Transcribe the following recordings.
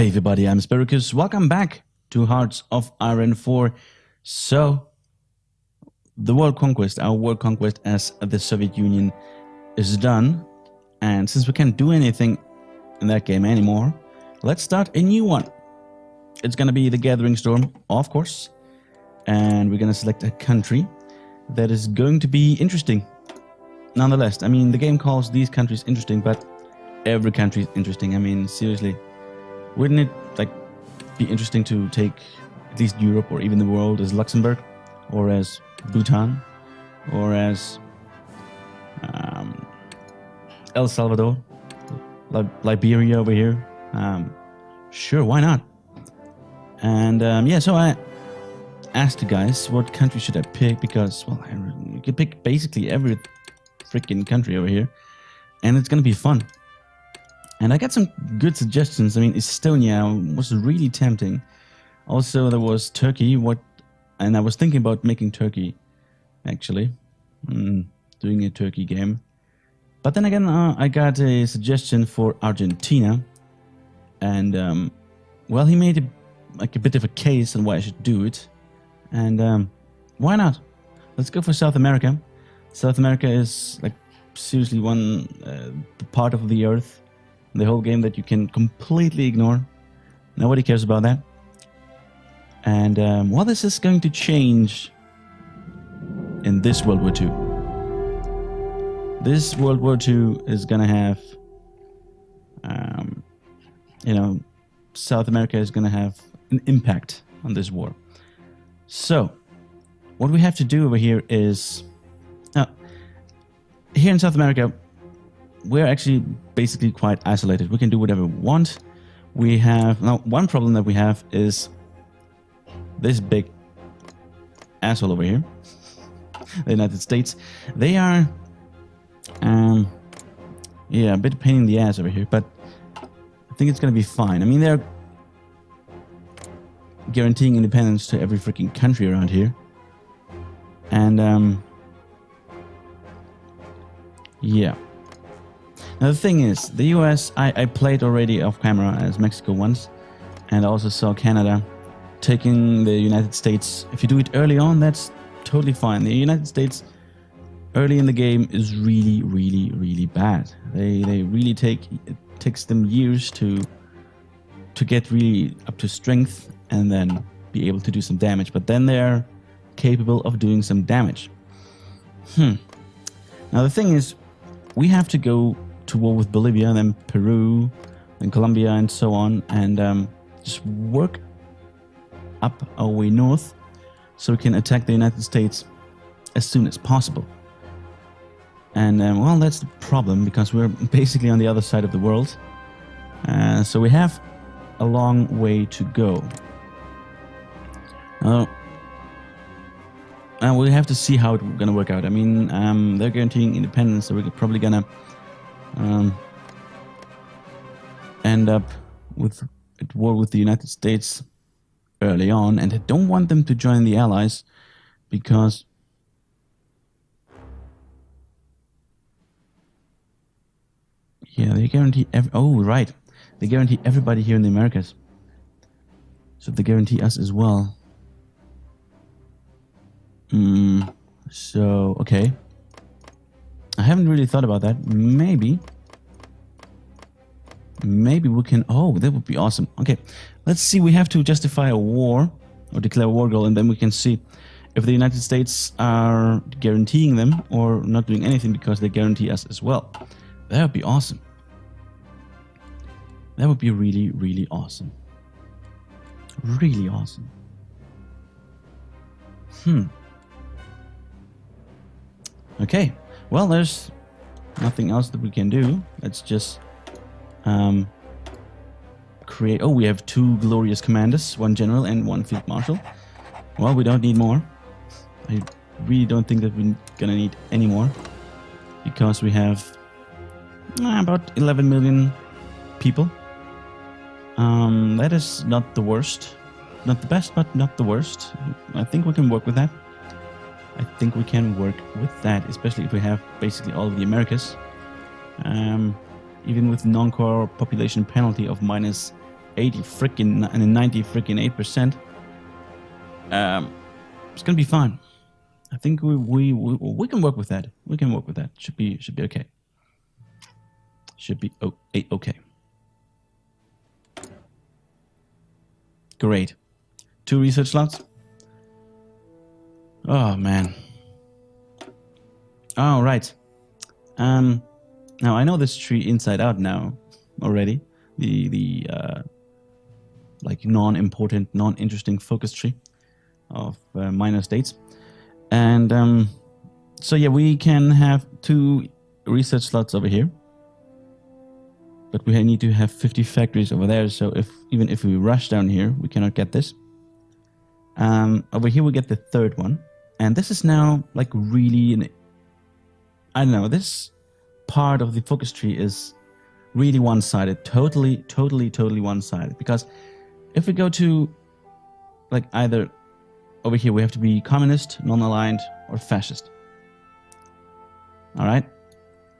Hey everybody, I'm Sparrowcus. Welcome back to Hearts of Iron 4. So, the world conquest, our world conquest as the Soviet Union is done. And since we can't do anything in that game anymore, let's start a new one. It's gonna be the Gathering Storm, of course. And we're gonna select a country that is going to be interesting. Nonetheless, I mean, the game calls these countries interesting, but every country is interesting. I mean, seriously. Wouldn't it be interesting to take at least Europe or even the world as Luxembourg, or as Bhutan, or as El Salvador, Liberia over here? Sure, why not? And yeah, so I asked you guys what country should I pick, because well, you could pick basically every freaking country over here, and it's gonna be fun. And I got some good suggestions. I mean, Estonia was really tempting. Also, there was Turkey. And I was thinking about making Turkey, actually, doing a Turkey game. But then again, I got a suggestion for Argentina, and well, he made a bit of a case on why I should do it. And why not? Let's go for South America. South America is seriously one part of the earth. The whole game that you can completely ignore. Nobody cares about that. And well, this is going to change in this World War II. This World War II is gonna have, South America is gonna have an impact on this war. So, what we have to do over here is, here in South America, we're actually basically quite isolated. We can do whatever we want. We have now one problem that we have is this big asshole over here, the United States. They are, yeah, a bit pain in the ass over here, but I think it's gonna be fine. I mean, they're guaranteeing independence to every freaking country around here, and yeah. Now the thing is, the US, I played already off camera as Mexico once, and I also saw Canada taking the United States. If you do it early on, that's totally fine. The United States early in the game is really, really, really bad. They really it takes them years to get really up to strength and then be able to do some damage. But then they're capable of doing some damage. Now the thing is, we have to go to war with Bolivia, then Peru, then Colombia, and so on, and just work up our way north so we can attack the United States as soon as possible. And well, that's the problem, because we're basically on the other side of the world, so we have a long way to go. Now we'll have to see how it's gonna work out. I mean, they're guaranteeing independence, so we're probably gonna end up at war with the United States early on, and I don't want them to join the Allies, because yeah, they guarantee they guarantee everybody here in the Americas, so they guarantee us as well. So okay, I haven't really thought about that. Maybe we can... Oh, that would be awesome. Okay, let's see. We have to justify a war or declare a war goal, and then we can see if the United States are guaranteeing them or not doing anything because they guarantee us as well. That would be awesome. That would be really, really awesome. Really awesome. Okay. Well, there's nothing else that we can do. Let's just create... Oh, we have 2 glorious commanders, 1 general and 1 field marshal. Well, we don't need more. I really don't think that we're gonna need any more, because we have about 11 million people. That is not the worst. Not the best, but not the worst. I think we can work with that. I think we can work with that, especially if we have basically all of the Americas. Even with non-core population penalty of minus 80 freaking and 90 freaking 8%. It's gonna be fine. I think we can work with that. We can work with that. Should be okay. Should be okay. Great. 2 research slots. Oh man. Oh right. Now I know this tree inside out now already. The like non-important, non-interesting focus tree of minor states. And so yeah, we can have 2 research slots over here, but we need to have 50 factories over there. So even if we rush down here, we cannot get this. Over here we get the 3rd one, and this is now like really I don't know, this part of the focus tree is really one-sided, totally one-sided. Because if we go to like either over here, we have to be communist, non-aligned, or fascist. All right,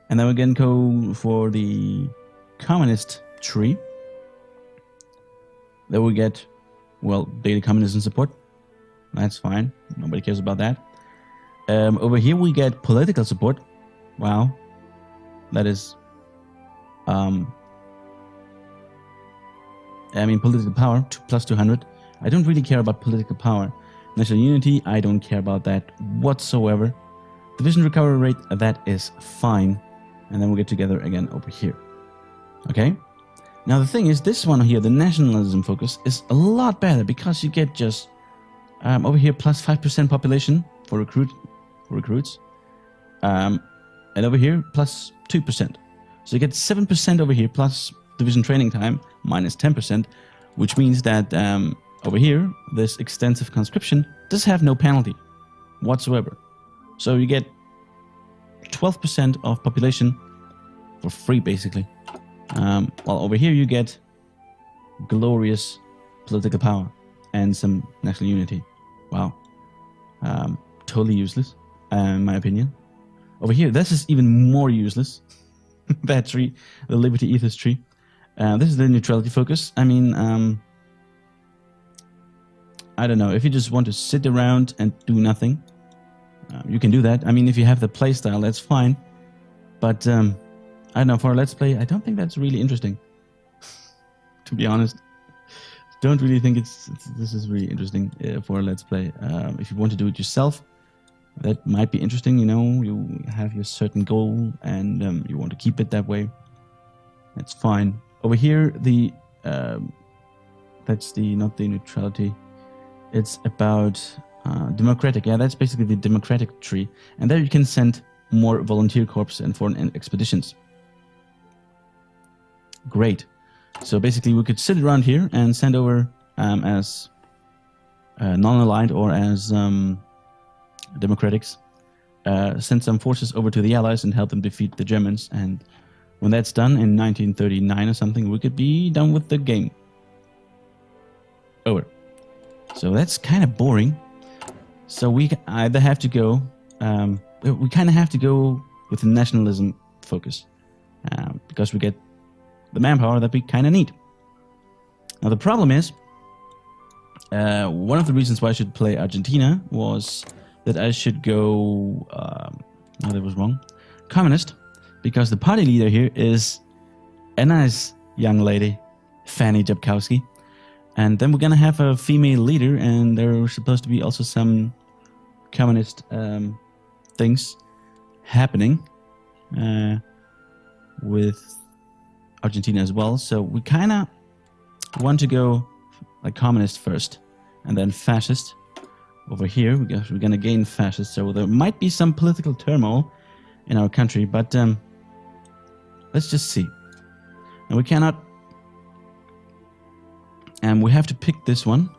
and then we can go for the communist tree. Then we get, well, daily communism support. That's fine. Nobody cares about that. Over here we get political support. Wow, that is, I mean, political power plus 200. I don't really care about political power. National unity, I don't care about that whatsoever. Division recovery rate, that is fine. And then we'll get together again over here. Okay. Now the thing is, this one here, the nationalism focus, is a lot better because you get just over here plus 5% population for recruits. And over here plus 2%. So you get 7% over here plus division training time minus 10%, which means that over here, this extensive conscription does have no penalty whatsoever. So you get 12% of population for free, basically. While over here you get glorious political power and some national unity. Wow. Totally useless, in my opinion. Over here, this is even more useless. That tree, the Liberty Ethos tree. This is the neutrality focus. I mean, I don't know. If you just want to sit around and do nothing, you can do that. I mean, if you have the play style, that's fine. But I don't know, for a Let's Play, I don't think that's really interesting. To be honest. Don't really think this is really interesting for a Let's Play. If you want to do it yourself, that might be interesting. You know, you have your certain goal and you want to keep it that way. That's fine. Over here, the that's the not the neutrality. It's about democratic. Yeah, that's basically the democratic tree. And there you can send more volunteer corps and foreign expeditions. Great. So basically, we could sit around here and send over as non-aligned or as democratics, send some forces over to the Allies and help them defeat the Germans. And when that's done in 1939 or something, we could be done with the game. Over. So that's kind of boring. So we either have to go, we kind of have to go with the nationalism focus because we get the manpower that we kind of need. Now the problem is, one of the reasons why I should play Argentina was that I should go, no, that was wrong, communist, because the party leader here is a nice young lady, Fanny Jabkowski. And then we're going to have a female leader, and there are supposed to be also some communist things happening with Argentina as well. So we kind of want to go like communist first, and then fascist. Over here, we're going to gain fascist. So there might be some political turmoil in our country, but let's just see. And we cannot... And we have to pick this one.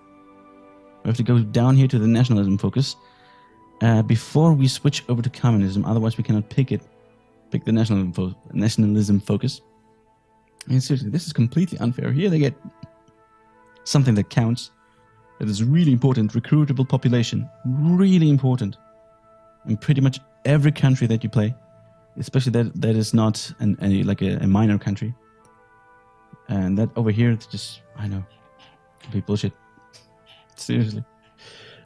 We have to go down here to the nationalism focus before we switch over to communism. Otherwise, we cannot pick the nationalism focus. I mean, seriously, this is completely unfair. Here they get something that counts. That is really important. Recruitable population. Really important. In pretty much every country that you play. Especially that is not a minor country. And that over here, it's just, I know, complete bullshit. Seriously.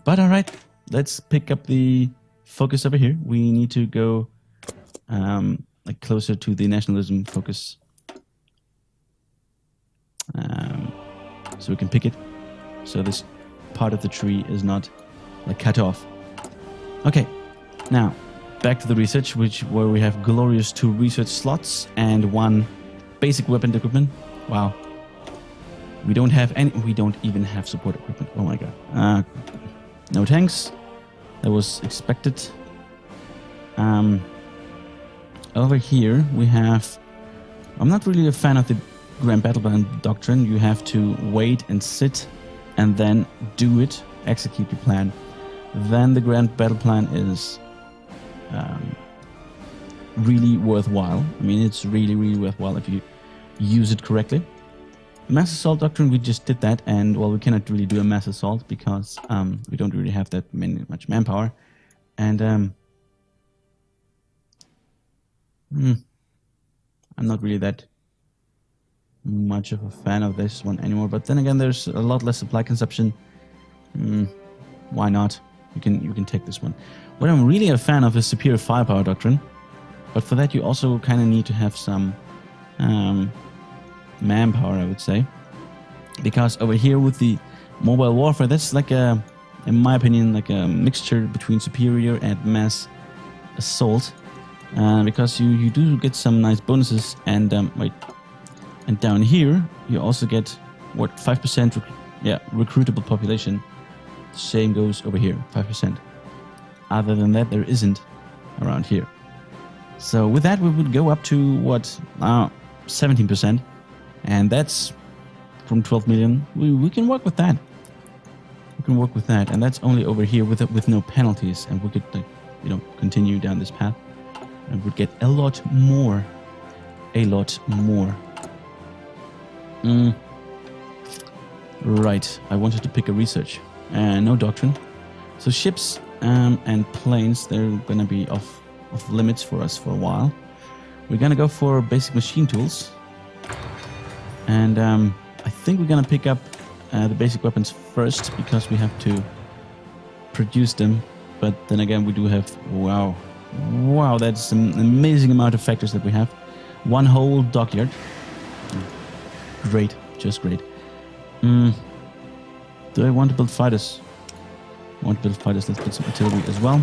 But alright, let's pick up the focus over here. We need to go like closer to the nationalism focus. So we can pick it. So this part of the tree is not like cut off. Okay, now back to the research, where we have glorious 2 research slots and 1 basic weapon equipment. Wow. We don't have any. We don't even have support equipment. Oh my god. No tanks. That was expected. Over here we have. I'm not really a fan of the Grand Battle Plan doctrine. You have to wait and sit, and then do it. Execute your plan. Then the Grand Battle Plan is really worthwhile. I mean, it's really, really worthwhile if you use it correctly. Mass assault doctrine, we just did that, and well, we cannot really do a mass assault because we don't really have that much manpower, and I'm not really that much of a fan of this one anymore. But then again, there's a lot less supply consumption. Why not? You can take this one. What I'm really a fan of is superior firepower doctrine, but for that you also kind of need to have some manpower, I would say, because over here with the mobile warfare, that's like a, in my opinion, like a mixture between superior and mass assault, because you do get some nice bonuses, and wait, and down here you also get what, 5% recruitable population. Same goes over here, 5%. Other than that, there isn't around here. So with that, we would go up to what, 17%. And that's from 12 million. We can work with that. We can work with that, and that's only over here with no penalties. And we could, continue down this path, and would get a lot more. Right. I wanted to pick a research, no doctrine. So ships and planes, they're gonna be off limits for us for a while. We're gonna go for basic machine tools. And I think we're going to pick up the basic weapons first, because we have to produce them. But then again, we do have, wow, that's an amazing amount of factors that we have. 1 whole dockyard. Great, just great. Do I want to build fighters? I want to build fighters. Let's build some artillery as well.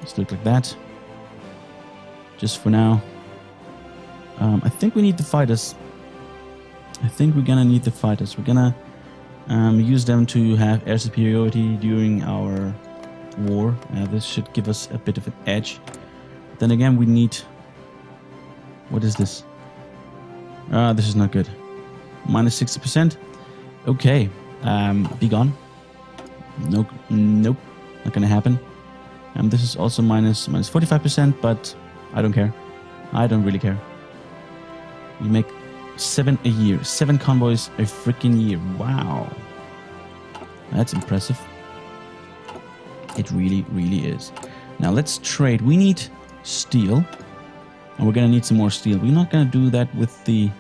Let's do it like that. Just for now. I think we need the fighters. I think we're gonna need the fighters. We're gonna use them to have air superiority during our war. This should give us a bit of an edge. Then again, we need... What is this? This is not good. Minus 60%. Okay. Be gone. Nope. Not gonna happen. This is also minus 45%, but I don't care. I don't really care. We make 7 a year. 7 convoys a freaking year. Wow. That's impressive. It really, really is. Now let's trade. We need steel. And we're going to need some more steel. We're not going to do that with the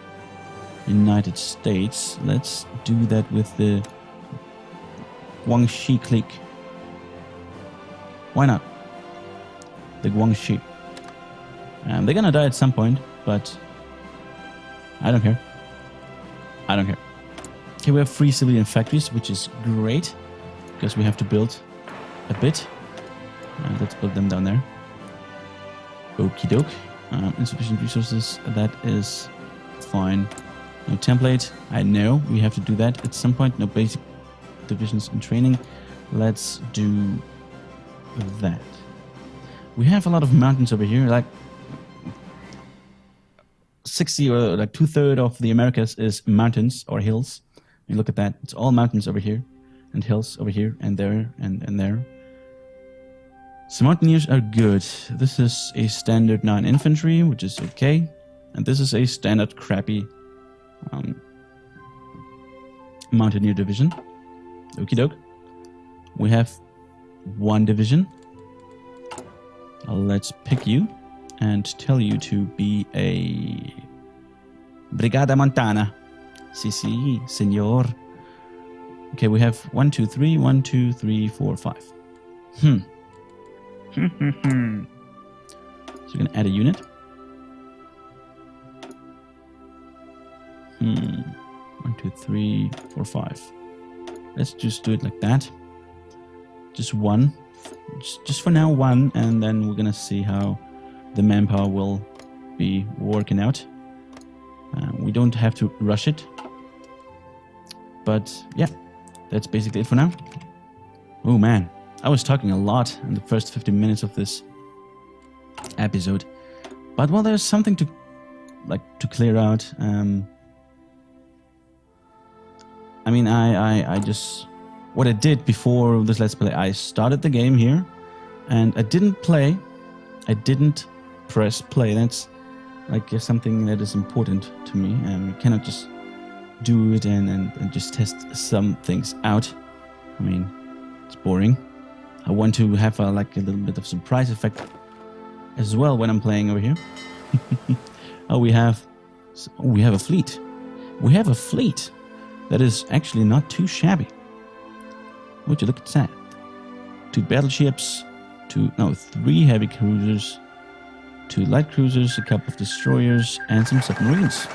United States. Let's do that with the Guangxi clique. Why not? The Guangxi. They're going to die at some point, but... I don't care. Okay, we have 3 civilian factories, which is great, because we have to build a bit. Let's build them down there. Okie doke. Insufficient resources, that is fine. No template, I know we have to do that at some point. No basic divisions in training. Let's do that. We have a lot of mountains over here, like 60 or like 2/3 of the Americas is mountains or hills. You look at that, it's all mountains over here and hills over here and there and there. So mountaineers are good. This is a standard 9 infantry, which is okay. And this is a standard crappy mountaineer division. Okie doke. We have 1 division. Let's pick you and tell you to be a Brigada Montana. Si, senor. Okay, we have 1, 2, 3, 1, 2, 3, 4, 5. So we're gonna add a unit. 1, 2, 3, 4, 5. Let's just do it like that. Just one. Just for now, one, and then we're gonna see how the manpower will be working out. We don't have to rush it. But yeah, that's basically it for now. Oh man, I was talking a lot in the first 15 minutes of this episode. But well, there's something to clear out. I mean, I just... What I did before this Let's Play, I started the game here, and I didn't play. I didn't press play. That's like something that is important to me. You cannot just do it and just test some things out. I mean, it's boring. I want to have a little bit of surprise effect as well when I'm playing over here. Oh, we have a fleet. We have a fleet that is actually not too shabby. Would you look at that? 2 battleships, 3 heavy cruisers, 2 light cruisers, a couple of destroyers, and some submarines.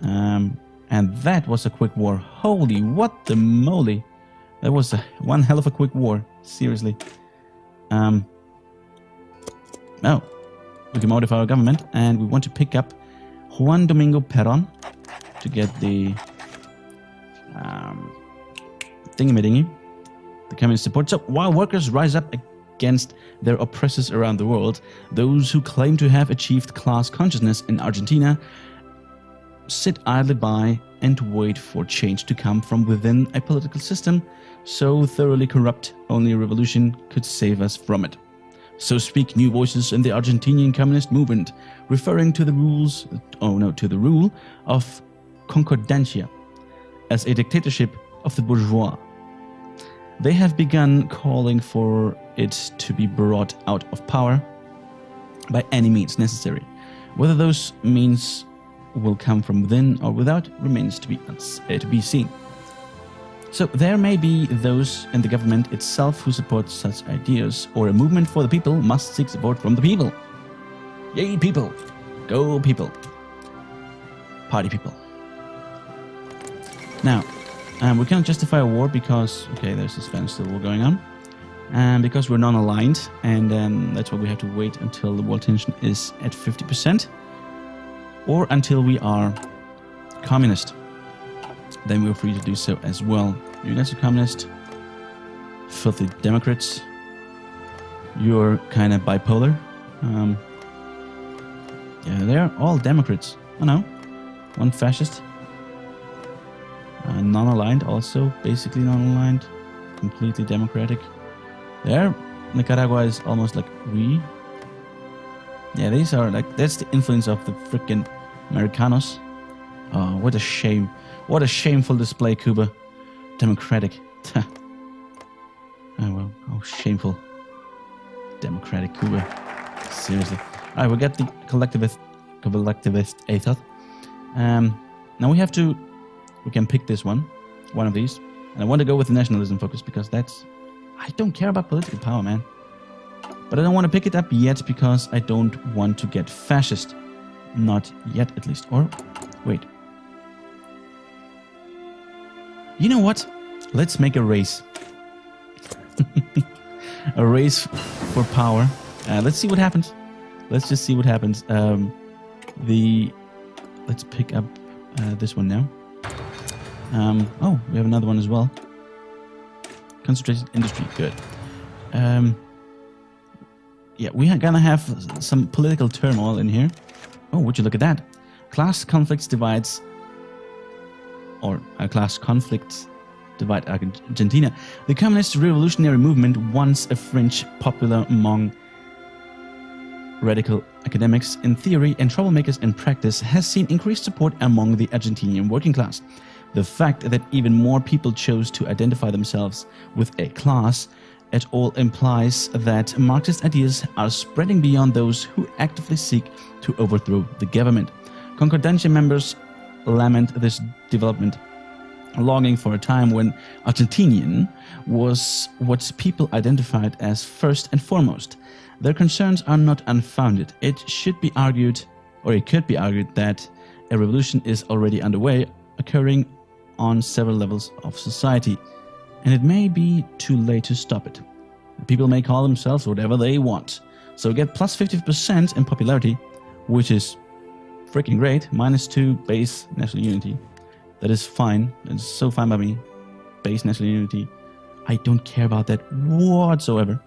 And that was a quick war. Holy, what the moly! That was one hell of a quick war. Seriously. Oh, we can modify our government, and we want to pick up Juan Domingo Perón to get the thingy-madingy, the communist support. So while workers rise up against their oppressors around the world, those who claim to have achieved class consciousness in Argentina sit idly by and wait for change to come from within a political system so thoroughly corrupt only a revolution could save us from it. So speak new voices in the Argentinian communist movement, referring to the the rule of concordancia as a dictatorship of the bourgeois. They have begun calling for it to be brought out of power by any means necessary. Whether those means will come from within or without remains to be seen. So there may be those in the government itself who support such ideas, or a movement for the people must seek support from the people. Yay, people! Go, people! Party people. Now, we cannot justify a war because, okay, there's a Spanish Civil War going on, and because we're non-aligned, and that's why we have to wait until the world tension is at 50%, or until we are communist. Then we're free to do so as well. You guys are communist, filthy Democrats. You're kind of bipolar. Yeah, they're all Democrats. Oh no, one fascist. Non-aligned, also basically non-aligned, completely democratic. There, Nicaragua is almost like we. Yeah, these are that's the influence of the freaking Americanos. Oh, what a shame! What a shameful display, Cuba. Democratic. Oh well, oh shameful. Democratic Cuba. Seriously. All right, we got the collectivist ethos. Now we have to. We can pick this one of these. And I want to go with the nationalism focus because I don't care about political power, man. But I don't want to pick it up yet because I don't want to get fascist. Not yet, at least. Or, wait. You know what? Let's make a race. A race for power. Let's see what happens. Let's just see what happens. Let's pick up this one now. Oh, we have another one as well. Concentrated industry, good. Yeah, we are gonna have some political turmoil in here. Oh, would you look at that? Class conflicts divide Argentina. The communist revolutionary movement, once a fringe popular among radical academics in theory and troublemakers in practice, has seen increased support among the Argentinian working class. The fact that even more people chose to identify themselves with a class at all implies that Marxist ideas are spreading beyond those who actively seek to overthrow the government. Concordancia members lament this development, longing for a time when Argentinian was what people identified as first and foremost. Their concerns are not unfounded. It should be argued, or it could be argued, that a revolution is already underway, occurring on several levels of society, and it may be too late to stop it. People may call themselves whatever they want, so get plus 50% in popularity, which is freaking great, -2 base national unity. That is fine. It's so fine by me. Base national unity. I don't care about that whatsoever.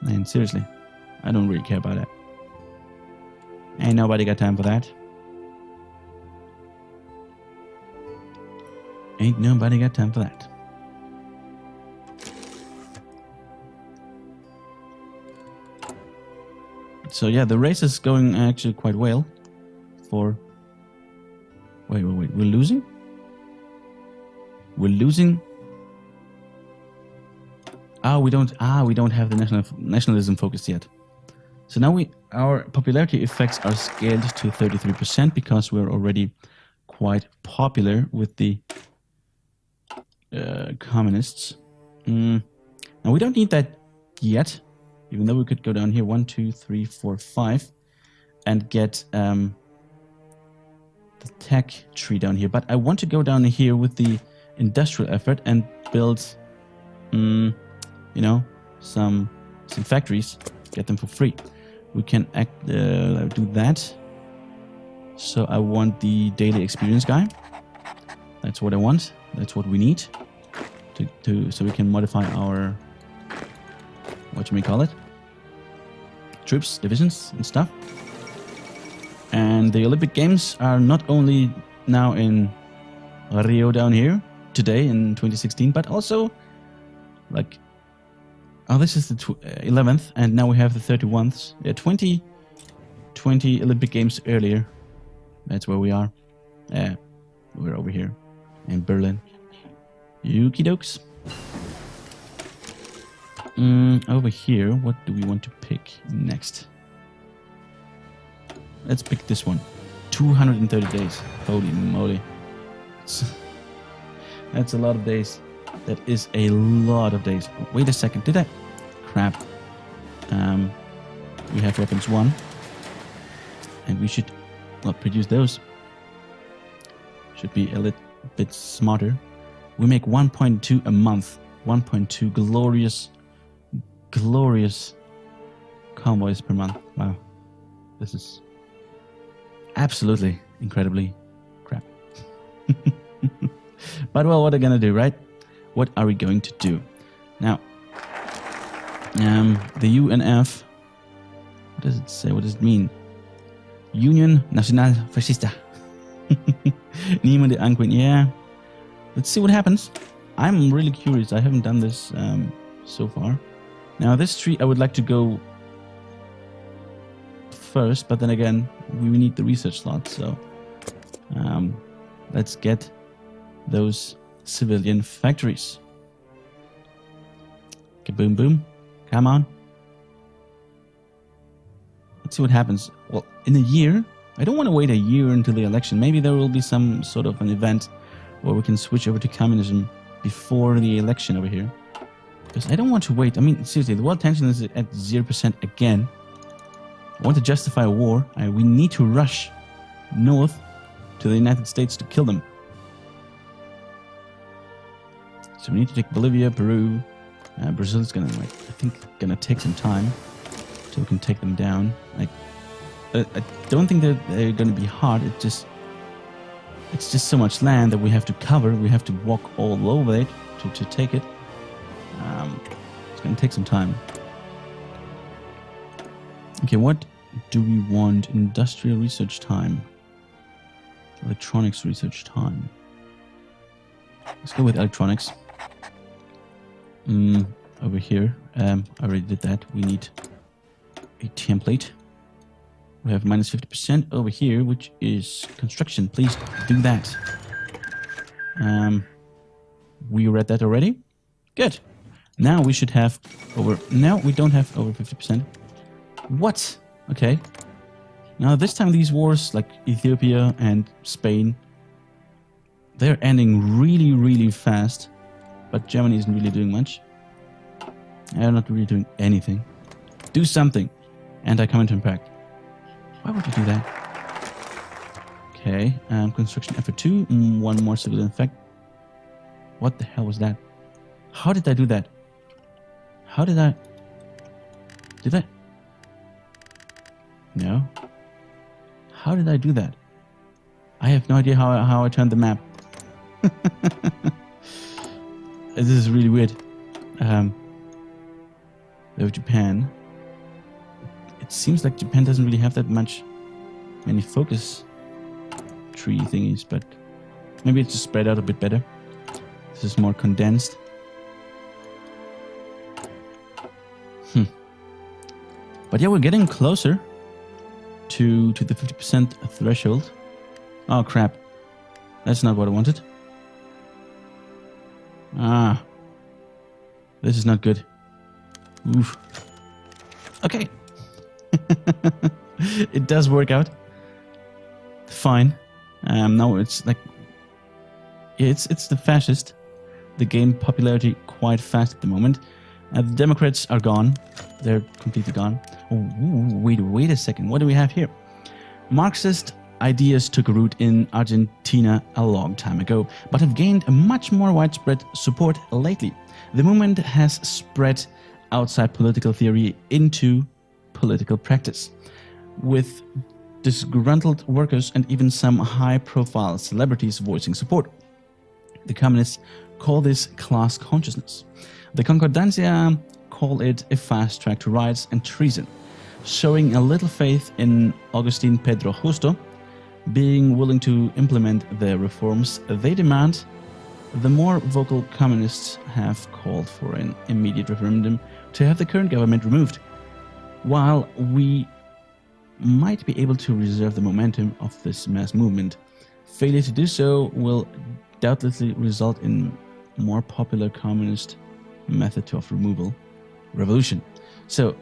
And seriously, I don't really care about that. Ain't nobody got time for that. Ain't nobody got time for that. So yeah, the race is going actually quite well. For wait, we're losing? We're losing. We don't have the nationalism focus yet. So now our popularity effects are scaled to 33% because we're already quite popular with the communists. Now we don't need that yet, even though we could go down here 1, 2, 3, 4, 5 and get the tech tree down here. But I want to go down here with the industrial effort and build some factories, get them for free. We can do that. So I want the daily experience guy. That's what I want. That's what we need so we can modify our troops, divisions and stuff. And the Olympic Games are not only now in Rio down here today in 2016, but also this is the 11th, and now we have the 31st. Yeah, 20 Olympic Games earlier. That's where we are. We're over here in Berlin. Okie dokes. Over here, what do we want to pick next? Let's pick this one. 230 days. Holy moly. That's a lot of days. That is a lot of days. Wait a second. Did I? Crap. We have weapons 1. And we should not produce those. Should be a little bit smarter. We make 1.2 a month. 1.2 glorious convoys per month. Wow. This is absolutely incredibly crap. But well, what are we gonna do, right? What are we going to do? Now, the UNF, what does it say? What does it mean? Union Nacional Fascista. Niemand Anquin. Yeah. Let's see what happens. I'm really curious. I haven't done this so far. Now, this tree, I would like to go first, but then again, we need the research slot. So let's get those civilian factories. Kaboom, boom. Come on. Let's see what happens. Well, in a year, I don't want to wait a year until the election. Maybe there will be some sort of an event where we can switch over to communism before the election over here. Because I don't want to wait. I mean, seriously, the world tension is at 0% again. I want to justify a war. We need to rush north to the United States to kill them. So we need to take Bolivia, Peru. Brazil is gonna, gonna take some time so we can take them down. I don't think that they're gonna be hard. It's just so much land that we have to cover. We have to walk all over it to take it. It's gonna take some time. Okay, what do we want? Industrial research time. Electronics research time. Let's go with electronics. Over here. I already did that. We need a template. We have minus 50% over here, which is construction. Please do that. We read that already. Good. Now we should have over... No, we don't have over 50%. What? Okay. Now, this time these wars, like Ethiopia and Spain, they're ending really, really fast. But Germany isn't really doing much. They're not really doing anything. Do something. Anti-communist impact. Why would you do that? Okay, construction effort 2. One more civilian effect. What the hell was that? How did I do that? How did I... Did I... No. How did I do that? I have no idea how I turned the map. This is really weird. Of Japan. It seems like Japan doesn't really have that many focus tree thingies, but maybe it's just spread out a bit better. This is more condensed. But yeah, we're getting closer to the 50% threshold. Oh crap. That's not what I wanted. Ah. This is not good. Oof. Okay. It does work out. Fine. Now it's like... It's the fascist. They gain popularity quite fast at the moment. The Democrats are gone. They're completely gone. Oh, wait a second. What do we have here? Marxist ideas took root in Argentina a long time ago, but have gained a much more widespread support lately. The movement has spread outside political theory into political practice, with disgruntled workers and even some high-profile celebrities voicing support. The communists call this class consciousness. The Concordancia call it a fast track to riots and treason, showing a little faith in Agustin Pedro Justo being willing to implement the reforms they demand. The more vocal communists have called for an immediate referendum to have the current government removed. While we might be able to reserve the momentum of this mass movement, failure to do so will doubtlessly result in more popular communist method of removal, revolution. So,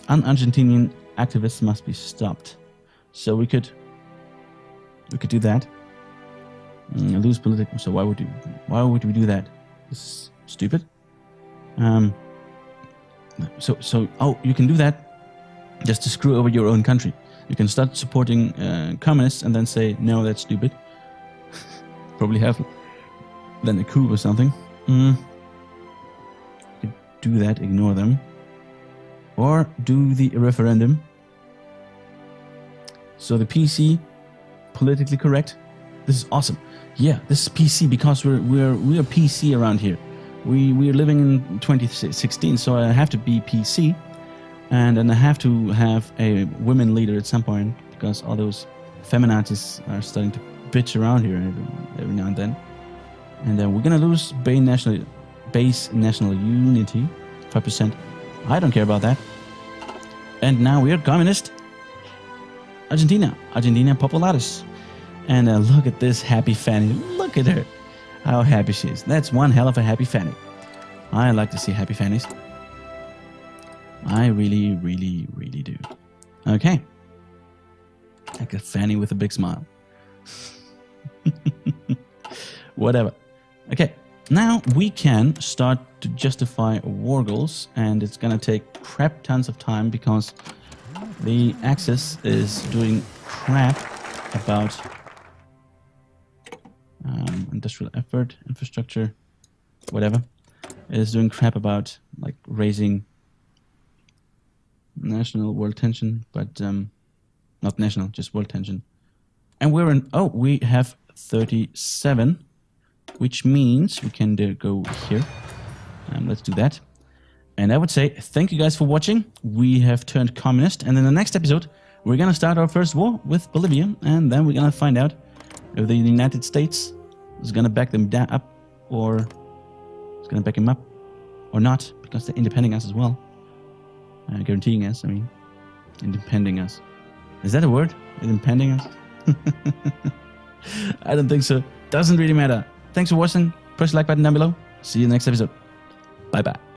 un-Argentinian activists must be stopped. So we could do that. Lose political. So why would we do that? It's stupid. So you can do that just to screw over your own country. You can start supporting communists and then say no, that's stupid. Probably have then a coup or something. You could do that, ignore them, or do the referendum. So the PC, politically correct. This is awesome. Yeah, this is PC because we're PC around here. We're living in 2016, so I have to be PC, and I have to have a women leader at some point because all those feminazis are starting to bitch around here every now and then. And then we're gonna lose base national unity, 5%. I don't care about that. And now we are communist. Argentina popularis. And look at this happy Fanny. Look at her. How happy she is. That's one hell of a happy Fanny. I like to see happy Fannies. I really, really, really do. Okay. Like a Fanny with a big smile. Whatever. Okay. Now we can start to justify war goals. And it's going to take crap tons of time because the Axis is doing crap about industrial effort, infrastructure, whatever. It is doing crap about like raising national world tension, but not national, just world tension. And we're in, we have 37, which means we can go here. Let's do that. And I would say thank you guys for watching. We have turned communist, and in the next episode we're gonna start our first war with Bolivia, and then we're gonna find out if the United States is gonna back them up, or it's gonna back him up, or not, because they're independing us as well. Guaranteeing us, I mean, independing us. Is that a word? Independing us? I don't think so. Doesn't really matter. Thanks for watching. Press the like button down below. See you in the next episode. Bye bye.